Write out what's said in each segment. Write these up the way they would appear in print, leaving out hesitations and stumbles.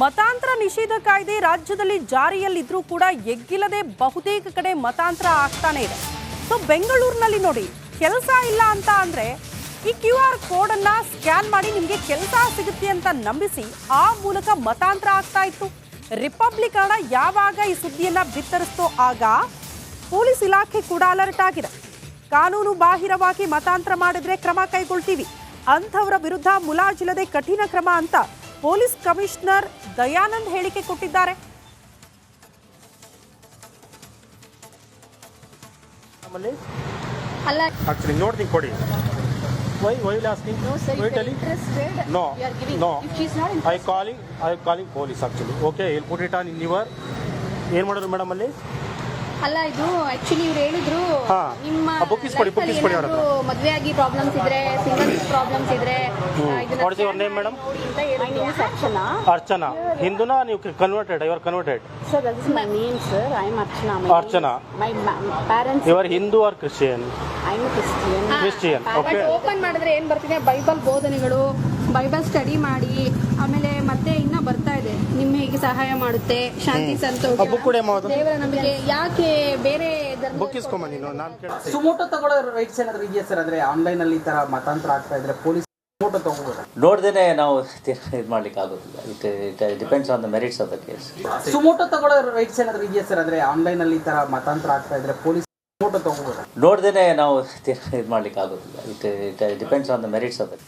ಮತಾಂತರ ನಿಷೇಧ ಕಾಯ್ದೆ ರಾಜ್ಯದಲ್ಲಿ ಜಾರಿಯಲ್ಲಿದ್ರೂ ಕೂಡ ಎಗ್ಗಿಲ್ಲದೆ ಬಹುತೇಕ ಕಡೆ ಮತಾಂತರ ಆಗ್ತಾನೆ ಇದೆ. ಸೊ ಬೆಂಗಳೂರಿನಲ್ಲಿ ನೋಡಿ ಕೆಲಸ ಇಲ್ಲ ಅಂತ ಅಂದ್ರೆ ಈ QR ಕೋಡ್ ಅನ್ನ ಸ್ಕ್ಯಾನ್ ಮಾಡಿ ನಿಮಗೆ ಕೆಲಸ ಸಿಗುತ್ತೆ ಅಂತ ನಂಬಿಸಿ ಆ ಮೂಲಕ ಮತಾಂತರ ಆಗ್ತಾ ಇತ್ತು. ರಿಪಬ್ಲಿಕ್ ಹಣ ಯಾವಾಗ ಈ ಸುದ್ದಿಯನ್ನ ಬಿತ್ತರಿಸ್ತೋ ಆಗ ಪೊಲೀಸ್ ಇಲಾಖೆ ಕೂಡ ಅಲರ್ಟ್ ಆಗಿದೆ. ಕಾನೂನು ಬಾಹಿರವಾಗಿ ಮತಾಂತರ ಮಾಡಿದ್ರೆ ಕ್ರಮ ಕೈಗೊಳ್ತೀವಿ, ಅಂಥವರ ವಿರುದ್ಧ ಮುಲಾಜಿಲ್ಲದೆ ಕಠಿಣ ಕ್ರಮ ಅಂತ ಪೊಲೀಸ್ ಕಮಿಷನರ್ ದಯಾನಂದ್ ಹೇಳಿಕೆ ಕೊಟ್ಟಿದ್ದಾರೆ. Actually, nothing for it. Why you asking? No, sir. Why If you're telling? interested, No, you are giving. no. If she's not interested, I calling police actually. Okay, I'll put it on in your. ಏನು ಮಾಡಿದ್ರು madam ಅಲ್ಲಿ? ಅಲ್ಲ ಇದು actually ಇವ್ರು ಹೇಳಿದ್ರು ನಿಮ್ಮ book ಇಸ್ಕೊಡಿ ಅವ್ರ ಹತ್ರ. ಮದುವೆ ಆಗಿ ಪ್ರಾಬ್ಲಮ್ಸ್ ಇದ್ರೆ, ಸಿಂಗಲ್ ಪ್ರಾಬ್ಲಮ್ಸ್ ಇದ್ರೆ What is your name, madam? Archana. Archana. Hinduna, you converted. You are converted. Sir, that is my name, sir. I am Archana. Archana. My parents. You are Hindu or Christian? I am Christian. Christian. Okay. Open ಮಾಡಿದ್ರೆ ಏನ್ ಬರ್ತಿದೆ, Bible ಬೋಧನೆಗಳು, Bible study ಮಾಡಿ, ಆಮೇಲೆ ಮತ್ತೆ ಇನ್ನ ಬರ್ತಾ ಇದೆ ನಿಮ್ಮ ಹೇಗೆ ಸಹಾಯ ಮಾಡುತ್ತೆ, ಶಾಂತಿ ಸಂತೋಷ, ದೇವರ ನಂಬಿಕೆ. ಯಾಕೆ ಬೇರೆ ಬುಕ್ ಇಸ್ಕೊಂಬ ನೀನು, ನಾನು ಕೇಳ್ತೀನಿ. ಸುಮೋಟೋ ತಗೊಳ್ಳೋ ರೈಟ್ಸ್ ಏನಾದ್ರು ಇದೆಯಾ ಸರ್? ಅಂದ್ರೆ ಆನ್ಲೈನ್ ಅಲ್ಲಿ ಈ ತರ ಮತಾಂತರ ಆಗ್ತಾ ಇದ್ರೆ ಪೊಲೀಸ್ ಸುಮೋಟೋ ತಗೋಬಹುದು? ನೋಡ್ದೇನೆ ನಾವು ಇದು ಮಾಡ್ಲಿಕ್ಕೆ ಆಗೋದಿಲ್ಲ. It depends on the merits of the case. Suo motu ತಗೊಳ್ಳೋ ರೈಟ್ಸ್ ಏನಾದ್ರು ಇದೆಯಾ ಸರ್? ಅಂದ್ರೆ ಆನ್ಲೈನ್ ಅಲ್ಲಿ ಈ ತರ ಮತಾಂತರ ಆಗ್ತಾ ಇದ್ರೆ ಪೊಲೀಸ್ ಸುಮೋಟೋ ತಗೋಬಹುದು? ನೋಡ್ದೇನೆ ನಾವು ಇದು ಮಾಡ್ಲಿಕ್ಕೆ ಆಗೋದಿಲ್ಲ. It depends on the merits of the.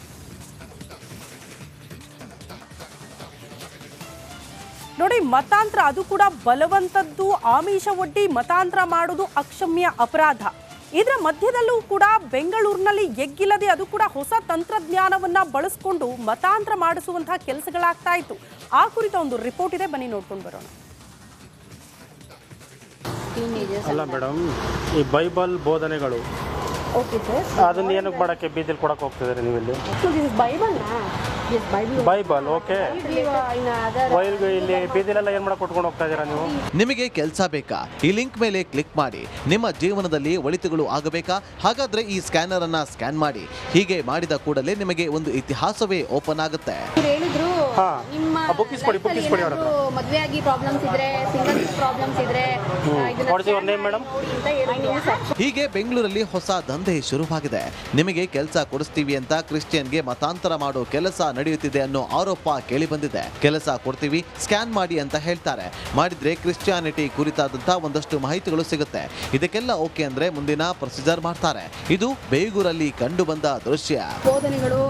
ನೋಡಿ, ಮತಾಂತರ ಅದು ಕೂಡ ಬಲವಂತದ್ದು, ಆಮಿಷ ಒಡ್ಡಿ ಮತಾಂತರ ಮಾಡೋದು ಅಕ್ಷಮ್ಯ ಅಪರಾಧ. ಇದರ ಮಧ್ಯದಲ್ಲೂ ಕೂಡ ಬೆಂಗಳೂರಿನಲ್ಲಿ ಎಗ್ಗಿಲ್ಲದೆ ಅದು ಕೂಡ ಹೊಸ ತಂತ್ರಜ್ಞಾನವನ್ನ ಬಳಸಿಕೊಂಡು ಮತಾಂತರ ಮಾಡಿಸುವಂತಹ ಕೆಲಸಗಳಾಗ್ತಾ ಇತ್ತು. ಆ ಕುರಿತ ಒಂದು ರಿಪೋರ್ಟ್ ಇದೆ, ಬನ್ನಿ ನೋಡ್ಕೊಂಡು ಬರೋಣ. ಅಲ್ಲ ಮೇಡಮ್, ಈ ಬೈಬಲ್ ಬೋಧನೆಗಳು ಅದನ್ನ ಏನಕ್ಕೆ ಮಾಡಕ್ಕೆ ಬೀದಿಲಿ ಕೊಡಕ್ಕೆ ಹೋಗ್ತಿದ್ದಾರೆ ನೀವಿಲ್ಲಿ? ಬೈಬಲ್ ಓಕೆ, ಇಲ್ಲಿ ಬೀದಿಲೆಲ್ಲ ಏನ್ ಮಾಡಕ್ಕೆ ಕೊಟ್ಕೊಂಡು ಹೋಗ್ತಾ ಇದ್ದೀರಾ ನೀವು? ನಿಮಗೆ ಕೆಲಸ ಬೇಕಾ? ಈ ಲಿಂಕ್ ಮೇಲೆ ಕ್ಲಿಕ್ ಮಾಡಿ. ನಿಮ್ಮ ಜೀವನದಲ್ಲಿ ಒಳಿತುಗಳು ಆಗಬೇಕಾ? ಹಾಗಾದ್ರೆ ಈ ಸ್ಕ್ಯಾನರ್ ಅನ್ನ ಸ್ಕ್ಯಾನ್ ಮಾಡಿ. ಹೀಗೆ ಮಾಡಿದ ಕೂಡಲೇ ನಿಮಗೆ ಒಂದು ಇತಿಹಾಸವೇ ಓಪನ್ ಆಗುತ್ತೆ. ಬುಕ್ ಇಸ್ಕೊಡಿ ಅವ್ರ ಹತ್ರ. ಮದುವೆ ಆಗಿ ಪ್ರಾಬ್ಲಮ್ಸ್ ಇದ್ರೆ, ಸಿಂಗಲ್ ಪ್ರಾಬ್ಲಮ್ಸ್ ಇದ್ರೆ, What is your name, madam? ಹೀಗೆ ಬೆಂಗಳೂರಲ್ಲಿ ಹೊಸ ದಂಧೆ ಶುರುವಾಗಿದೆ. ನಿಮಗೆ ಕೆಲಸ ಕೊಡಿಸ್ತೀವಿ ಅಂತ ಕ್ರಿಶ್ಚಿಯನ್ಗೆ ಮತಾಂತರ ಮಾಡೋ ಕೆಲಸ ನಡೆಯುತ್ತಿದೆ ಅನ್ನೋ ಆರೋಪ ಕೇಳಿ ಬಂದಿದೆ. ಕೆಲಸ ಕೊಡ್ತೀವಿ, ಸ್ಕ್ಯಾನ್ ಮಾಡಿ ಅಂತ ಹೇಳ್ತಾರೆ. ಮಾಡಿದ್ರೆ ಕ್ರಿಶ್ಚಿಯಾನಿಟಿ ಕುರಿತಾದಂತ ಒಂದಷ್ಟು ಮಾಹಿತಿಗಳು ಸಿಗುತ್ತೆ. ಇದಕ್ಕೆಲ್ಲ ಓಕೆ ಅಂದ್ರೆ ಮುಂದಿನ ಪ್ರೊಸೀಜರ್ ಮಾಡ್ತಾರೆ. ಇದು ಬೇಗೂರಲ್ಲಿ ಕಂಡು ಬಂದ ದೃಶ್ಯ. ಬೋಧನೆಗಳು,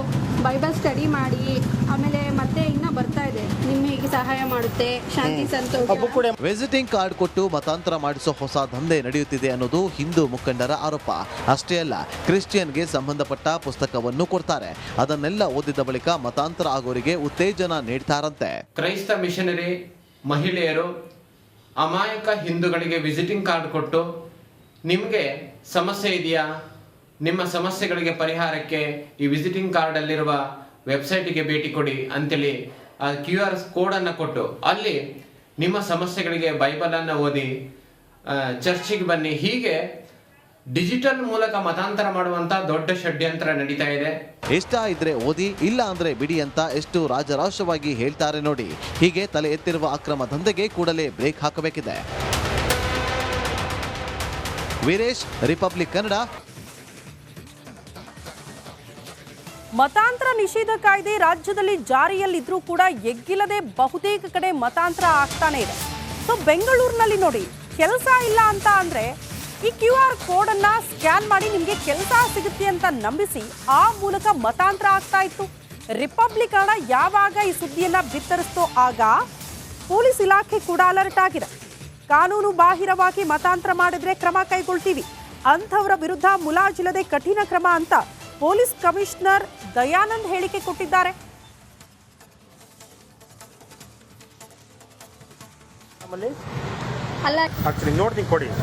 ಬೈಬಲ್ ಸ್ಟಡಿ ಮಾಡಿ, ಆಮೇಲೆ ಮತ್ತೆ ಇನ್ನ ಬರ್ತಾ ಇದೆ ನಿಮ್ಮ ಹೇಗೆ ಸಹಾಯ ಮಾಡುತ್ತೆ, ಶಾಂತಿ ಸಂತೋಷ. ವಿಸಿಟಿಂಗ್ ಕಾರ್ಡ್ ಕೊಟ್ಟು ಮತಾಂತರ ಮಾಡಿಸೋ ಹೊಸ ದಂಧೆ ನಡೆಯುತ್ತಿದೆ ಅನ್ನೋದು ಹಿಂದೂ ಮುಖಂಡರ ಆರೋಪ. ಅಷ್ಟೇ ಅಲ್ಲ, ಕ್ರಿಶ್ಚಿಯನ್ಗೆ ಸಂಬಂಧಪಟ್ಟ ಪುಸ್ತಕವನ್ನು ಕೊಡ್ತಾರೆ. ಅದನ್ನೆಲ್ಲ ಓದಿದ ಬಳಿಕ ಮತಾಂತರ ಆಗೋರಿಗೆ ಉತ್ತೇಜನ ನೀಡ್ತಾರಂತೆ. ಕ್ರೈಸ್ತ ಮಿಷನರಿ ಮಹಿಳೆಯರು ಅಮಾಯಕ ಹಿಂದೂಗಳಿಗೆ ವಿಸಿಟಿಂಗ್ ಕಾರ್ಡ್ ಕೊಟ್ಟು ನಿಮಗೆ ಸಮಸ್ಯೆ ಇದೆಯಾ, ನಿಮ್ಮ ಸಮಸ್ಯೆಗಳಿಗೆ ಪರಿಹಾರಕ್ಕೆ ಈ ವಿಸಿಟಿಂಗ್ ಕಾರ್ಡ್ ಅಲ್ಲಿರುವ ವೆಬ್ಸೈಟಿಗೆ ಭೇಟಿ ಕೊಡಿ ಅಂತೇಳಿ ಆ QR ಕೋಡನ್ನು ಕೊಟ್ಟು ಅಲ್ಲಿ ನಿಮ್ಮ ಸಮಸ್ಯೆಗಳಿಗೆ ಬೈಬಲನ್ನು ಓದಿ ಚರ್ಚಿಗೆ ಬನ್ನಿ, ಹೀಗೆ ಡಿಜಿಟಲ್ ಮೂಲಕ ಮತಾಂತರ ಮಾಡುವಂತ ದೊಡ್ಡ ಷಡ್ಯಂತ್ರ ನಡೀತಾ ಇದೆ. ಇಷ್ಟ ಇದ್ರೆ ಓದಿ, ಇಲ್ಲ ಅಂದ್ರೆ ಬಿಡಿ ಅಂತ ಎಷ್ಟು ರಾಜರಾಶವಾಗಿ ಹೇಳ್ತಾರೆ ನೋಡಿ. ಹೀಗೆ ತಲೆ ಎತ್ತಿರುವ ಅಕ್ರಮ ದಂಧೆಗೆ ಕೂಡಲೇ ಬ್ರೇಕ್ ಹಾಕಬೇಕಿದೆ. ವೀರೇಶ್, ರಿಪಬ್ಲಿಕ್ ಕನ್ನಡ. ಮತಾಂತರ ನಿಷೇಧ ಕಾಯ್ದೆ ರಾಜ್ಯದಲ್ಲಿ ಜಾರಿಯಲ್ಲಿದ್ರೂ ಕೂಡ ಎಗ್ಗಿಲ್ಲದೆ ಬಹುತೇಕ ಕಡೆ ಮತಾಂತರ ಆಗ್ತಾನೆ ಇದೆ. ಸೊ ಬೆಂಗಳೂರಿನಲ್ಲಿ ನೋಡಿ ಕೆಲಸ ಇಲ್ಲ ಅಂತ ಅಂದ್ರೆ ಈ QR ಕೋಡ್ ಅನ್ನ ಸ್ಕ್ಯಾನ್ ಮಾಡಿ ನಿಮಗೆ ಕೆಲಸ ಸಿಗುತ್ತೆ ಅಂತ ನಂಬಿಸಿ ಆ ಮೂಲಕ ಮತಾಂತರ ಆಗ್ತಾ ಇತ್ತು. ರಿಪಬ್ಲಿಕ್ ಹಣ ಯಾವಾಗ ಈ ಸುದ್ದಿಯನ್ನ ಬಿತ್ತರಿಸ್ತೋ ಆಗ ಪೊಲೀಸ್ ಇಲಾಖೆ ಕೂಡ ಅಲರ್ಟ್ ಆಗಿದೆ. ಕಾನೂನು ಬಾಹಿರವಾಗಿ ಮತಾಂತರ ಮಾಡಿದ್ರೆ ಕ್ರಮ ಕೈಗೊಳ್ತೀವಿ, ಅಂಥವರ ವಿರುದ್ಧ ಮುಲಾಜಿಲ್ಲದೆ ಕಠಿಣ ಕ್ರಮ ಅಂತ ಪೊಲೀಸ್ ಕಮಿಷನರ್ ದಯಾನಂದ್ ಹೇಳಿಕೆ ಕೊಟ್ಟಿದ್ದಾರೆ. Actually, nothing for it.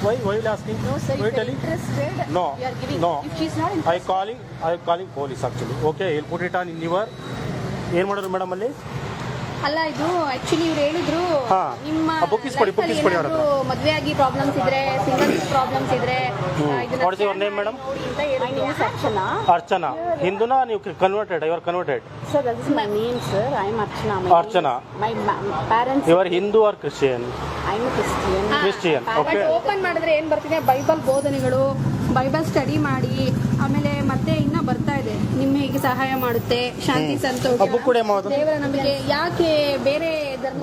Why you asking? No, sir. Why If you're telling? interested, No, you are giving. no. If she's not interested, I calling police actually. Okay, I'll put it on in your. ಏನು ಮಾಡಿದ್ರು madam ಅಲ್ಲಿ? ಅಲ್ಲ ಇದು actually ಇವ್ರು ಹೇಳಿದ್ರು ಹಾ. ನಿಮ್ಮ book is ಕೊಡಿ, book is ಕೊಡಿ ಅವ್ರ ಹತ್ರ. ಮದುವೆ ಆಗಿ ಪ್ರಾಬ್ಲಮ್ಸ್ ಇದ್ರೆ ಸಿಂಗಲ್ ಪ್ರಾಬ್ಲಮ್ಸ್ ಇದ್ರೆ What is your name, madam? My name is Archana. Archana. Hinduna, you converted. You are converted. Sir, that is my name, sir. I am Archana. Archana. My parents. You are Hindu or Christian? I am a Christian. Christian. Okay. Open ಮಾಡಿದ್ರೆ ಏನ್ ಬರ್ತಿದೆ Bible ಬೋಧನೆಗಳು Bible study ಮಾಡಿ ಆಮೇಲೆ ಮತ್ತೆ ಇನ್ನ ಬರ್ತಾ ಇದೆ ನಿಮ್ಮ ಹೇಗೆ ಸಹಾಯ ಮಾಡುತ್ತೆ ಶಾಂತಿ ಸಂತೋಷ book ಕೊಡಿ ಅಮ್ಮ ಅದು. ದೇವರ ನಂಬಿಕೆ ಯಾಕೆ ಬೇರೆ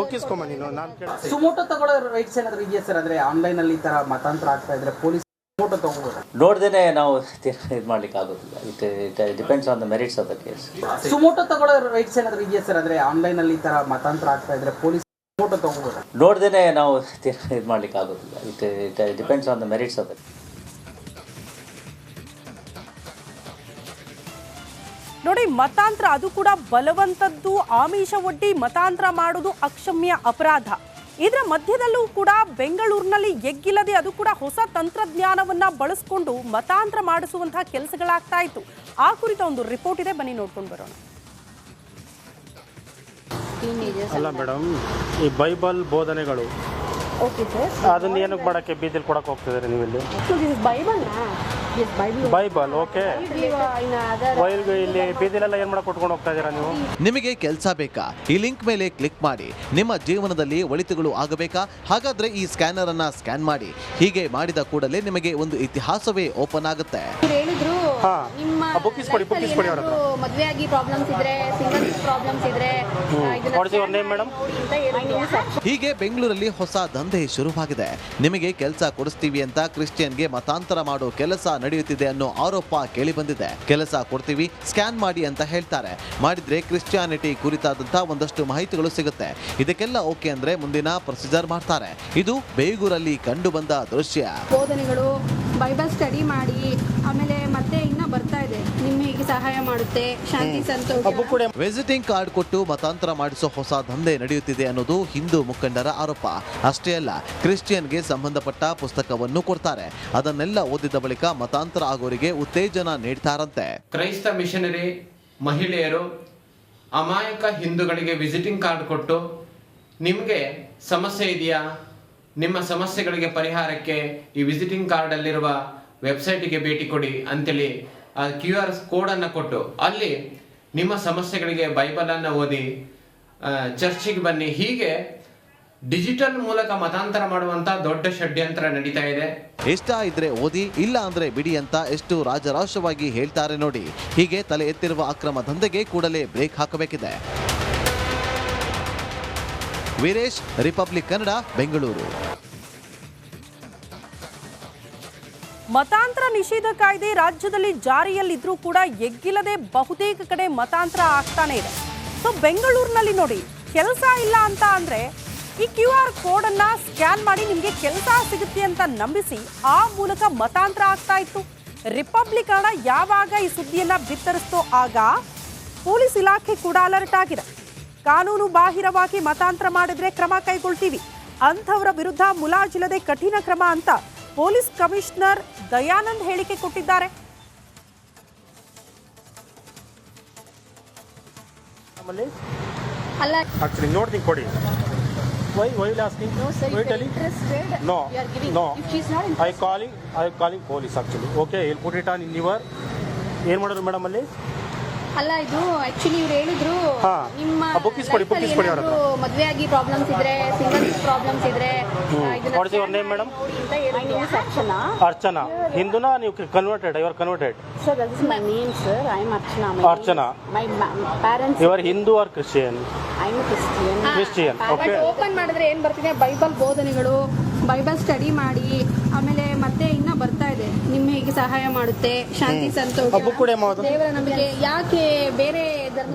ಬುಕ್ ಇಸ್ಕೊಂಬ ನೀನು ನಾನು ಕೇಳ್ತೀನಿ. ಸುಮೋಟೋ ತಗೊಳ್ಳೋ ರೈಟ್ಸ್ ಏನಾದ್ರು ಇದೆಯಾ ಸರ್? ಅಂದ್ರೆ ಆನ್ಲೈನ್ ಅಲ್ಲಿ ಈ ತರ ಮತಾಂತರ ಆಗ್ತಾ ಇದ್ರೆ ಪೊಲೀಸ್ ಸುಮೋಟೋ ತಗೋಬಹುದು? ನೋಡ್ದೇನೆ ನಾವು ಇದು ಮಾಡ್ಲಿಕ್ಕೆ ಆಗೋದಿಲ್ಲ. It depends on the merits of the case. Suo motu ತಗೊಳ್ಳೋ ರೈಟ್ಸ್ ಏನಾದ್ರು ಇದೆಯಾ ಸರ್? ಅಂದ್ರೆ ಆನ್ಲೈನ್ ಅಲ್ಲಿ ಈ ತರ ಮತಾಂತರ ಆಗ್ತಾ ಇದ್ರೆ ಪೊಲೀಸ್ ಸುಮೋಟೋ ತಗೋಬಹುದು? ನೋಡ್ದೇನೆ ನಾವು ಇದು ಮಾಡ್ಲಿಕ್ಕೆ ಆಗೋದಿಲ್ಲ. It depends on the merits of the ನೋಡಿ, ಮತಾಂತರ ಅದು ಕೂಡ ಬಲವಂತದ್ದು, ಆಮಿಷ ಒಡ್ಡಿ ಮತಾಂತರ ಮಾಡೋದು ಅಕ್ಷಮ್ಯ ಅಪರಾಧ. ಇದರ ಮಧ್ಯದಲ್ಲೂ ಕೂಡ ಬೆಂಗಳೂರಿನಲ್ಲಿ ಎಗ್ಗಿಲ್ಲದೆ ಅದು ಕೂಡ ಹೊಸ ತಂತ್ರಜ್ಞಾನವನ್ನ ಬಳಸಿಕೊಂಡು ಮತಾಂತರ ಮಾಡಿಸುವಂತಹ ಕೆಲಸಗಳಾಗ್ತಾ ಇತ್ತು. ಆ ಕುರಿತ ಒಂದು ರಿಪೋರ್ಟ್ ಇದೆ, ಬನ್ನಿ ನೋಡ್ಕೊಂಡು ಬರೋಣ. ಅಲ್ಲ ಮೇಡಮ್, ಈ ಬೈಬಲ್ ಬೋಧನೆಗಳು ಓಕೆ ಸರ್. ಅದನ್ನ ಏನಕ್ಕೆ ಮಾಡಕ್ಕೆ ಬೀದಿಲಿ ಕೊಡಕ್ಕೆ ಹೋಗ್ತಿದ್ದೀರಿ ನೀವು ಇಲ್ಲಿ? ಸೊ ದಿಸ್ ಇಸ್ ಬೈಬಲ್ ನಾ? This Bible. Bible okay. ವೈಲ್ಗೆ ಇಲ್ಲಿ ಬೀದಿಲೆಲ್ಲ ಏನು ಮಾಡಕ್ಕೆ ಕೊಟ್ಕೊಂಡು ಹೋಗ್ತಾ ಇದ್ದೀರಾ ನೀವು? ನಿಮಗೆ ಕೆಲಸ ಬೇಕಾ? ಈ ಲಿಂಕ್ ಮೇಲೆ ಕ್ಲಿಕ್ ಮಾಡಿ. ನಿಮ್ಮ ಜೀವನದಲ್ಲಿ ಒಳಿತುಗಳು ಆಗಬೇಕಾ? ಹಾಗಾದ್ರೆ ಈ ಸ್ಕ್ಯಾನರ್ ಅನ್ನ ಸ್ಕ್ಯಾನ್ ಮಾಡಿ. ಹೀಗೆ ಮಾಡಿದ ಕೂಡಲೇ ನಿಮಗೆ ಒಂದು ಇತಿಹಾಸವೇ ಓಪನ್ ಆಗುತ್ತೆ. ಇವ್ರು ಹೇಳಿದ್ರು ಹಾ. ನಿಮ್ಮ book is ಕೊಡಿ, book is ಕೊಡಿ ಅವ್ರ ಹತ್ರ. ಮದುವೆ ಆಗಿ ಪ್ರಾಬ್ಲಮ್ಸ್ ಇದ್ರೆ ಸಿಂಗಲ್ ಪ್ರಾಬ್ಲಮ್ಸ್ ಇದ್ರೆ What is your name, madam? My name is Archana. ಹೀಗೆ ಬೆಂಗಳೂರಲ್ಲಿ ಹೊಸ ದಂಧೆ ಶುರುವಾಗಿದೆ. ನಿಮಗೆ ಕೆಲಸ ಕೊಡಿಸ್ತೀವಿ ಅಂತ ಕ್ರಿಶ್ಚಿಯನ್ಗೆ ಮತಾಂತರ ಮಾಡೋ ಕೆಲಸ ನಡೆಯುತ್ತಿದೆ ಅನ್ನೋ ಆರೋಪ ಕೇಳಿ ಬಂದಿದೆ. ಕೆಲಸ ಕೊಡ್ತೀವಿ, ಸ್ಕ್ಯಾನ್ ಮಾಡಿ ಅಂತ ಹೇಳ್ತಾರೆ. ಮಾಡಿದ್ರೆ ಕ್ರಿಶ್ಚಿಯಾನಿಟಿ ಕುರಿತಾದಂತ ಒಂದಷ್ಟು ಮಾಹಿತಿಗಳು ಸಿಗುತ್ತೆ. ಇದಕ್ಕೆಲ್ಲ ಓಕೆ ಅಂದ್ರೆ ಮುಂದಿನ ಪ್ರೊಸೀಜರ್ ಮಾಡ್ತಾರೆ. ಇದು ಬೇಗೂರಲ್ಲಿ ಕಂಡು ಬಂದ ದೃಶ್ಯ. ಬೋಧನೆಗಳು ಬೈಬಲ್ ಸ್ಟಡಿ ಮಾಡಿ ಆಮೇಲೆ ಮತ್ತೆ ಇನ್ನ ಬರ್ತಾ ಇದೆ ನಿಮ್ಮ ಹೇಗೆ ಸಹಾಯ ಮಾಡುತ್ತೆ ಶಾಂತಿ ಸಂತೋಷ. ವಿಸಿಟಿಂಗ್ ಕಾರ್ಡ್ ಕೊಟ್ಟು ಮತಾಂತರ ಮಾಡಿಸೋ ಹೊಸ ದಂಧೆ ನಡೆಯುತ್ತಿದೆ ಅನ್ನೋದು ಹಿಂದೂ ಮುಖಂಡರ ಆರೋಪ. ಅಷ್ಟೇ ಅಲ್ಲ, ಕ್ರಿಶ್ಚಿಯನ್ಗೆ ಸಂಬಂಧಪಟ್ಟ ಪುಸ್ತಕವನ್ನು ಕೊಡ್ತಾರೆ. ಅದನ್ನೆಲ್ಲ ಓದಿದ ಬಳಿಕ ಮತಾಂತರ ಆಗೋರಿಗೆ ಉತ್ತೇಜನ ನೀಡ್ತಾರಂತೆ. ಕ್ರೈಸ್ತ ಮಿಷನರಿ ಮಹಿಳೆಯರು ಅಮಾಯಕ ಹಿಂದೂಗಳಿಗೆ ವಿಸಿಟಿಂಗ್ ಕಾರ್ಡ್ ಕೊಟ್ಟು ನಿಮಗೆ ಸಮಸ್ಯೆ ಇದೆಯಾ, ನಿಮ್ಮ ಸಮಸ್ಯೆಗಳಿಗೆ ಪರಿಹಾರಕ್ಕೆ ಈ ವಿಸಿಟಿಂಗ್ ಕಾರ್ಡಲ್ಲಿರುವ ವೆಬ್ಸೈಟಿಗೆ ಭೇಟಿ ಕೊಡಿ ಅಂತೇಳಿ ಆ QR ಕೋಡನ್ನು ಕೊಟ್ಟು ಅಲ್ಲಿ ನಿಮ್ಮ ಸಮಸ್ಯೆಗಳಿಗೆ ಬೈಬಲನ್ನು ಓದಿ ಚರ್ಚಿಗೆ ಬನ್ನಿ, ಹೀಗೆ ಡಿಜಿಟಲ್ ಮೂಲಕ ಮತಾಂತರ ಮಾಡುವಂತ ದೊಡ್ಡ ಷಡ್ಯಂತ್ರ ನಡೀತಾ ಇದೆ. ಇಷ್ಟ ಇದ್ರೆ ಓದಿ, ಇಲ್ಲ ಅಂದ್ರೆ ಬಿಡಿ ಅಂತ ಎಷ್ಟು ರಾಜರಾಶವಾಗಿ ಹೇಳ್ತಾರೆ ನೋಡಿ. ಹೀಗೆ ತಲೆ ಎತ್ತಿರುವ ಅಕ್ರಮ ದಂಧೆಗೆ ಕೂಡಲೇ ಬ್ರೇಕ್ ಹಾಕಬೇಕಿದೆ. ವೀರೇಶ್, ರಿಪಬ್ಲಿಕ್ ಕನ್ನಡ, ಬೆಂಗಳೂರು. ಮತಾಂತರ ನಿಷೇಧ ಕಾಯ್ದೆ ರಾಜ್ಯದಲ್ಲಿ ಜಾರಿಯಲ್ಲಿದ್ರೂ ಕೂಡ ಎಗ್ಗಿಲ್ಲದೆ ಬಹುತೇಕ ಕಡೆ ಮತಾಂತರ ಆಗ್ತಾನೆ ಇದೆ. ಸೊ ಬೆಂಗಳೂರಿನಲ್ಲಿ ನೋಡಿ, ಕೆಲಸ ಇಲ್ಲ ಅಂತ ಅಂದ್ರೆ ಈ QR ಕೋಡ್ ಅನ್ನ ಸ್ಕ್ಯಾನ್ ಮಾಡಿ ನಿಮಗೆ ಕೆಲಸ ಸಿಗುತ್ತೆ ಅಂತ ನಂಬಿಸಿ ಆ ಮೂಲಕ ಮತಾಂತರ ಆಗ್ತಾ ಇತ್ತು. ರಿಪಬ್ಲಿಕ್ ಕನ್ನಡ ಯಾವಾಗ ಈ ಸುದ್ದಿಯನ್ನ ಬಿತ್ತರಿಸ್ತೋ ಆಗ ಪೊಲೀಸ್ ಇಲಾಖೆ ಕೂಡ ಅಲರ್ಟ್ ಆಗಿದೆ. ಕಾನೂನು ಬಾಹಿರವಾಗಿ ಮತಾಂತರ ಮಾಡಿದ್ರೆ ಕ್ರಮ ಕೈಗೊಳ್ತೀವಿ, ಅಂಥವರ ವಿರುದ್ಧ ಮುಲಾಜಿಲ್ಲದೆ ಕಠಿಣ ಕ್ರಮ ಅಂತ ಪೊಲೀಸ್ ಕಮಿಷನರ್ ದಯಾನಂದ್ ಹೇಳಿಕೆ ಕೊಟ್ಟಿದ್ದಾರೆ. ಅಲ್ಲ ಆಕ್ಚುಲಿ ನೋಡ್ತೀನಿ ಕೊಡಿ. Why will asking? No, sir, Why if you're telling? interested, No, you are giving. no. If she's not I interested, calling police actually. Okay, I'll put it on in your. ಏನು ಮಾಡೋದು madam ಅಲ್ಲಿ? ಅಲ್ಲ ಇದು actually ಇವ್ರು ಹೇಳಿದ್ರು ಹಾ. ನಿಮ್ಮ book is ಕೊಡಿ, book is ಕೊಡಿ ಅವ್ರ ಹತ್ರ. ಮದುವೆ ಆಗಿ ಪ್ರಾಬ್ಲಮ್ಸ್ ಇದ್ರೆ ಸಿಂಗಲ್ ಪ್ರಾಬ್ಲಮ್ಸ್ ಇದ್ರೆ What is your name, madam? My name is Archana. Archana. Hinduna, you converted. You are converted. Sir, that is my name, sir. I am Archana. Archana. My parents. You are Hindu or Christian? I am a Christian. Christian. Okay. Open ಮಾಡಿದ್ರೆ ಏನ್ ಬರ್ತಿದೆ Bible ಬೋಧನೆಗಳು Bible study ಮಾಡಿ ಆಮೇಲೆ ಮತ್ತೆ ಇನ್ನ ಬರ್ತಾ ಇದೆ ನಿಮ್ಮ ಹೇಗೆ ಸಹಾಯ ಮಾಡುತ್ತೆ ಶಾಂತಿ ಸಂತೋಷ. book ಕೊಡಿ ಅಮ್ಮ ಅದು. ದೇವರ ನಂಬಿಕೆ ಯಾಕೆ ಬೇರೆ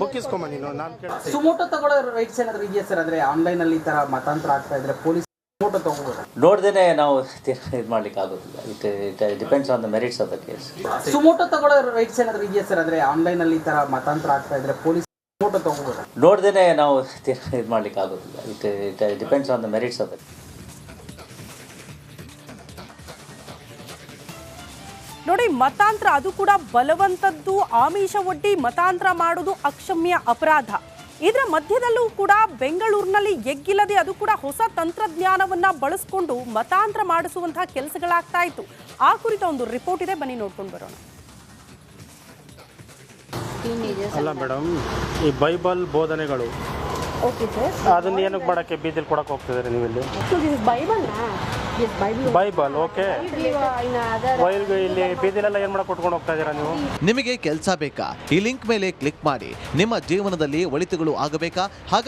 ಬುಕ್ ಇಸ್ಕೊಂಬ ನೀನು ನಾನು ಕೇಳ್ತೀನಿ. ಸುಮೋಟೋ ತಗೊಳ್ಳೋ ರೈಟ್ಸ್ ಏನಾದ್ರು ಇದೆಯಾ ಸರ್? ಅಂದ್ರೆ ಆನ್ಲೈನ್ ಅಲ್ಲಿ ಈ ತರ ಮತಾಂತರ ಆಗ್ತಾ ಇದ್ರೆ ಪೊಲೀಸ್ ಸುಮೋಟೋ ತಗೋಬಹುದು? ನೋಡ್ದೇನೆ ನಾವು ಇದು ಮಾಡ್ಲಿಕ್ಕೆ ಆಗೋದಿಲ್ಲ. It depends on the merits of the case. Suo motu ತಗೊಳ್ಳೋ ರೈಟ್ಸ್ ಏನಾದ್ರು ಇದೆಯಾ ಸರ್? ಅಂದ್ರೆ ಆನ್ಲೈನ್ ಅಲ್ಲಿ ಈ ತರ ಮತಾಂತರ ಆಗ್ತಾ ಇದ್ರೆ ಪೊಲೀಸ್ ಸುಮೋಟೋ ತಗೋಬಹುದು? ನೋಡ್ದೇನೆ ನಾವು ಇದು ಮಾಡ್ಲಿಕ್ಕೆ ಆಗೋದಿಲ್ಲ. It depends on the merits of the ನೋಡಿ, ಮತಾಂತರ ಅದು ಕೂಡ ಬಲವಂತದ್ದು, ಆಮಿಷ ಒಡ್ಡಿ ಮತಾಂತರ ಮಾಡೋದು ಅಕ್ಷಮ್ಯ ಅಪರಾಧ. ಇದರ ಮಧ್ಯದಲ್ಲೂ ಕೂಡ ಬೆಂಗಳೂರಿನಲ್ಲಿ ಎಗ್ಗಿಲ್ಲದೆ ಅದು ಕೂಡ ಹೊಸ ತಂತ್ರಜ್ಞಾನವನ್ನ ಬಳಸಿಕೊಂಡು ಮತಾಂತರ ಮಾಡಿಸುವಂತಹ ಕೆಲಸಗಳಾಗ್ತಾ ಇತ್ತು. ಆ ಕುರಿತ ಒಂದು ರಿಪೋರ್ಟ್ ಇದೆ, ಬನ್ನಿ ನೋಡ್ಕೊಂಡು ಬರೋಣ. ಅಲ್ಲ ಮೇಡಮ್, ಈ ಬೈಬಲ್ ಬೋಧನೆಗಳು ಅದನ್ನ ಏನಕ್ಕೆ ಮಾಡಕ್ಕೆ ಬೀದಿಲಿ ಕೊಡಕ್ಕೆ ಹೋಗ್ತಿದ್ದೀರಿ ನೀವಿಲ್ಲಿ? ಬೈಬಲ್ ಓಕೆ, ಇಲ್ಲಿ ಬೀದಿಲೆಲ್ಲ ಏನು ಮಾಡಕ್ಕೆ ಕೊಟ್ಕೊಂಡು ಹೋಗ್ತಾ ಇದ್ದೀರಾ ನೀವು? ನಿಮಗೆ ಕೆಲಸ ಬೇಕಾ? ಈ ಲಿಂಕ್ ಮೇಲೆ ಕ್ಲಿಕ್ ಮಾಡಿ. ನಿಮ್ಮ ಜೀವನದಲ್ಲಿ ಒಳಿತುಗಳು ಆಗಬೇಕಾ? ಹಾಗಾದ್ರೆ